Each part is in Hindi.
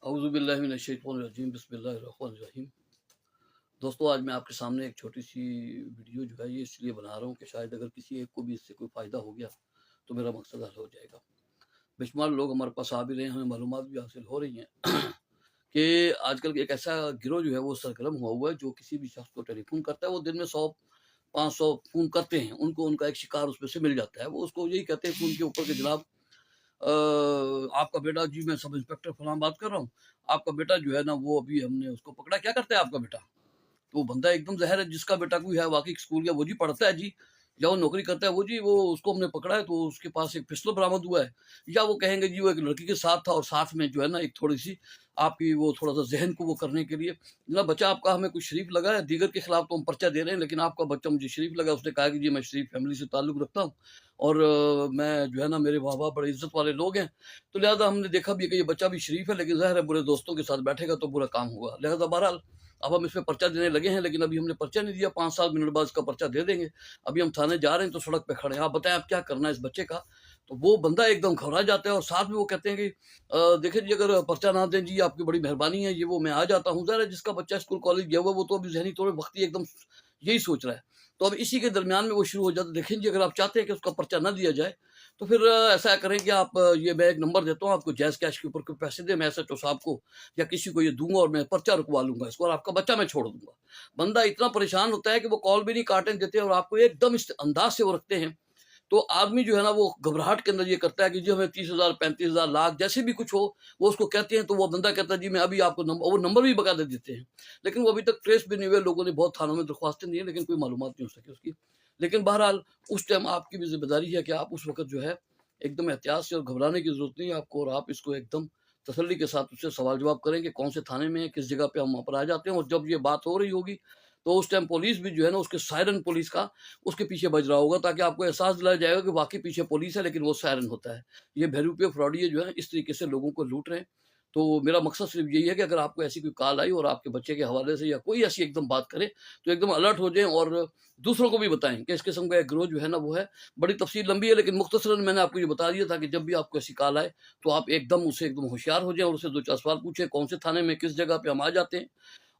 औज़ुबिल्लाहिमिनश्शैतानिर्रजीम बिस्मिल्लाहिर्रहमानिर्रहीम। दोस्तों, आज मैं आपके सामने एक छोटी सी वीडियो जो है ये इसलिए बना रहा हूँ कि शायद अगर किसी एक को भी इससे कोई फ़ायदा हो गया तो मेरा मकसद हल हो जाएगा। बेशुमार लोग हमारे पास आ भी रहे हैं, हमें मालूमात भी हासिल हो रही हैं कि आजकल एक ऐसा गिरोह जो है वो सरगर्म हुआ है, जो किसी भी शख्स को टेलीफ़ोन करता है, वो दिन में 100-500 फ़ोन करते हैं, उनको उनका एक शिकार उसमें से मिल जाता है। वो उसको यही कहते हैं फ़ोन के ऊपर कि जनाब आपका बेटा, जी मैं सब इंस्पेक्टर फलां बात कर रहा हूँ, आपका बेटा जो है ना वो अभी हमने उसको पकड़ा, क्या करता है आपका बेटा? तो वो बंदा एकदम ज़ाहिर है जिसका बेटा कोई है वाक़ई स्कूल गया, वो जी पढ़ता है जी, या वो नौकरी करता है, वो जी वो उसको हमने पकड़ा है तो उसके पास एक पिस्टल बरामद हुआ है। या वो कहेंगे जी वो एक लड़की के साथ था और साथ में जो है ना एक थोड़ी-सी आपकी वो थोड़ा-सा ज़हन को वो करने के लिए, ना बच्चा आपका हमें कुछ शरीफ लगा है, दीगर के खिलाफ तो हम पर्चा दे रहे हैं, लेकिन आपका बच्चा मुझे शरीफ लगा। उसने कहा कि जी मैं शरीफ फैमिली से ताल्लुक़ रखता हूँ और मैं जो है ना मेरे माँ-बाप बड़े इज़्ज़त वाले लोग हैं, तो लिहाज़ा हमने देखा भी है कि ये बच्चा भी शरीफ है, लेकिन ज़ाहिर है बुरे दोस्तों के साथ बैठेगा तो बुरा काम होगा। लिहाज़ा बहरहाल अब हम इसमें पर्चा देने लगे हैं, लेकिन अभी हमने पर्चा नहीं दिया, 5-7 मिनट बाद इसका पर्चा दे देंगे। अभी हम थाने जा रहे हैं तो सड़क पे खड़े हैं, आप बताएँ आप क्या करना है इस बच्चे का? तो वो बंदा एकदम घबरा जाता है और साथ में वो कहते हैं कि देखिए जी अगर पर्चा ना दें जी आपकी बड़ी मेहरबानी है, ये वो मैं आ जाता हूँ। ज़ाहिर है जिसका बच्चा स्कूल कॉलेज गया हुआ है वो तो अभी ज़हनी तौर पे वक़्ती एकदम यही सोच रहा है। तो अब इसी के दरमियान में वो शुरू हो जाता है, देखें जी अगर आप चाहते हैं कि उसका पर्चा ना दिया जाए, तो फिर ऐसा करें कि आप ये मैं एक नंबर देता हूँ आपको, जैज़ कैश के ऊपर कोई पैसे दें, मैं एसएचओ साहब को या किसी को ये दूँगा और मैं पर्चा रुकवा लूँगा इसको और आपका बच्चा मैं छोड़ दूँगा। बंदा इतना परेशान होता है कि वो कॉल भी नहीं काटने देते और आपको एकदम इस अंदाज़ से वो रखते हैं, तो आदमी जो है ना वो घबराहट के अंदर ये करता है कि जी हमें 30,000, 35,000, लाख जैसे भी कुछ हो, वो उसको कहते हैं तो वो बंदा कहता है जी मैं अभी आपको वो नंबर भी बकायदा देते हैं। लेकिन वो अभी तक ट्रेस भी नहीं हुए, लोगों ने बहुत थानों में दरख्वास्तें दी हैं, लेकिन कोई मालूमात नहीं हो सकी उसकी। लेकिन बहरहाल उस टाइम आपकी भी ज़िम्मेदारी है कि आप उस वक़्त जो है एकदम एहतियात से, और घबराने की ज़रूरत नहीं है आपको, और आप इसको एकदम तसल्ली के साथ उससे सवाल-जवाब करें कि कौन से थाने में है, किस जगह पे हम वहाँ पर आ जाते हैं, और जब ये बात हो रही होगी, तो उस टाइम पुलिस भी जो है ना उसके सायरन पुलिस का उसके पीछे बज रहा होगा, ताकि आपको एहसास दिलाया जाएगा कि वाक़ई पीछे पुलिस है, लेकिन वो सायरन होता है। ये बहरूपीय फ्रॉडिये जो है इस तरीके से लोगों को लूट रहे हैं। तो मेरा मकसद सिर्फ़ यही है कि अगर आपको ऐसी कोई कॉल आई और आपके बच्चे के हवाले से या कोई ऐसी एकदम बात करे, तो एकदम अलर्ट हो जाएँ और दूसरों को भी बताएँ कि इस किस्म का एक गिरोह जो है ना वो है। बड़ी तफ़सील लंबी है, लेकिन मुख्तसरन मैंने आपको ये बता दिया था कि जब भी आपको ऐसी कॉल आए, तो आप एकदम उससे एकदम होशियार हो जाएँ और उससे 2-4 सवाल पूछें, कौन से थाने में, किस जगह पे हम आ जाते हैं।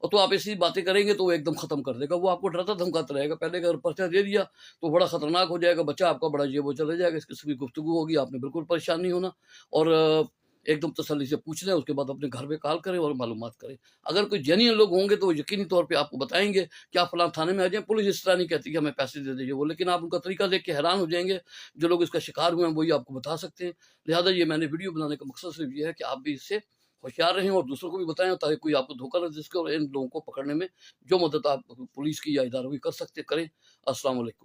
और तो आप ऐसी बातें करेंगे तो वो एकदम ख़त्म कर देगा। वो आपको डराता-धमकाता रहेगा। पहले अगर पर्चा दे दिया तो बड़ा ख़तरनाक हो जाएगा, बच्चा आपका बड़ा ये वो चला जाएगा, इस किस्म की गुफ्तगू होगी, आपने बिल्कुल परेशान नहीं होना। और एकदम तसल्ली से पूछ लें, उसके बाद अपने घर पे कॉल करें और मालूमात करें। अगर कोई जेन्युइन लोग होंगे तो वो यकीनी तौर पे आपको बताएँगे कि आप फलाँ थाने में आ जाएँ। पुलिस इस तरह नहीं कहती कि हमें पैसे दे दीजिए वो, लेकिन आप उनका तरीका देख के हैरान हो जाएँगे। जो लोग इसका शिकार हुए हैं वही आपको बता सकते हैं। लिहाज़ा ये मैंने वीडियो बनाने का मकसद सिर्फ़ ये है कि आप भी इससे होशियार रहें और दूसरों को भी बताएँ, ताकि कोई आपको धोखा ना दे सके, और इन लोगों को पकड़ने में जो मदद आप पुलिस की या इदारों की कर सकते हैं, करें। अस्सलाम वालेकुम।